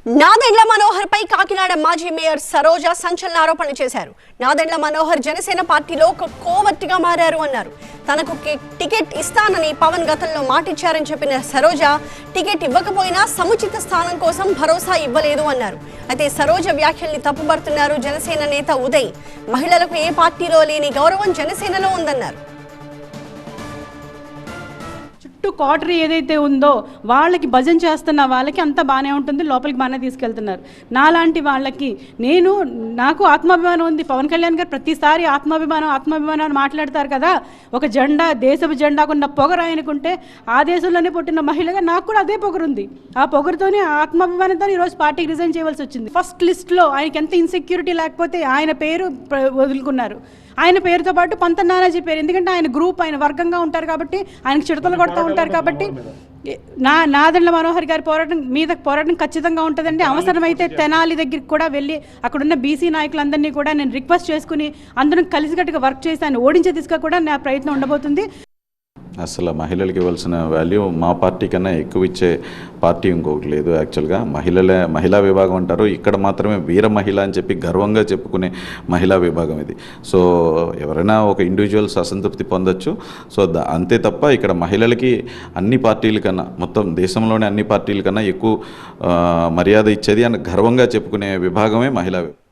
నాదెండ్ల మనోహర్ పై కాకినాడ మాజీ మేయర్ సరోజ సంచలన ఆరోపణలు చేశారు. నాదెండ్ల మనోహర్ జనసేన పార్టీలో ఒక కోవర్తిగా మారారు అన్నారు. తనకు టికెట్ ఇస్తానని పవన్ గతంలో మాటిచ్చారని చెప్పిన సరోజ టికెట్ ఇవ్వకపోయినా సముచిత స్థానం కోసం భరోసా ఇవ్వలేదు అన్నారు. అయితే సరోజ వ్యాఖ్యల్ని తప్పుపడుతున్నారు జనసేన నేత ఉదయ్. మహిళలకు ఏ పార్టీలో లేని గౌరవం జనసేనలో ఉందన్నారు. చుట్టూ క్వార్టర్ ఏదైతే ఉందో వాళ్ళకి భజన చేస్తున్న వాళ్ళకి అంతా బాగానే ఉంటుంది, లోపలికి బాగానే తీసుకెళ్తున్నారు. నాలాంటి వాళ్ళకి నాకు ఆత్మాభిమానం ఉంది. పవన్ కళ్యాణ్ గారు ప్రతిసారి ఆత్మాభిమానం అని మాట్లాడతారు కదా. ఒక జెండా, దేశపు జెండాకున్న పొగరు ఆయనకుంటే ఆ దేశంలోనే పుట్టిన మహిళగా నాకు కూడా అదే పొగరుంది. ఆ పొగరుతోనే ఆత్మాభిమానంతో ఈరోజు పార్టీకి రిజైన్ చేయవలసి వచ్చింది. ఫస్ట్ లిస్ట్లో ఆయనకి ఎంత ఇన్సెక్యూరిటీ లేకపోతే ఆయన పేరు వదులుకున్నారు. ఆయన పేరుతో పాటు పంత నానాజీ పేరు, ఎందుకంటే ఆయన గ్రూప్, ఆయన వర్గంగా ఉంటారు కాబట్టి, ఆయనకు చిడతలు కొడతా ఉంటారు కాబట్టి నాదెండ్ల మనోహర్ గారి పోరాటం ఖచ్చితంగా ఉంటుందండి. అవసరమైతే తెనాలి దగ్గరికి కూడా వెళ్ళి అక్కడున్న బీసీ నాయకులందరినీ కూడా నేను రిక్వెస్ట్ చేసుకుని అందరం కలిసికట్టుగా వర్క్ చేసి ఆయన ఓడించే దిశగా కూడా నా ప్రయత్నం ఉండబోతుంది. అసలు మహిళలకి ఇవ్వాల్సిన వాల్యూ మా పార్టీ కన్నా ఎక్కువ ఇచ్చే పార్టీ ఇంకొకటి లేదు. యాక్చువల్గా మహిళా విభాగం అంటారు, ఇక్కడ మాత్రమే వీర మహిళ అని చెప్పి గర్వంగా చెప్పుకునే మహిళా విభాగం ఇది. సో ఎవరైనా ఒక ఇండివిజువల్స్ అసంతృప్తి పొందొచ్చు. సో అంతే తప్ప ఇక్కడ మహిళలకి అన్ని పార్టీల కన్నా, మొత్తం దేశంలోని అన్ని పార్టీల కన్నా ఎక్కువ మర్యాద ఇచ్చేది అని గర్వంగా చెప్పుకునే విభాగమే మహిళా విభాగం.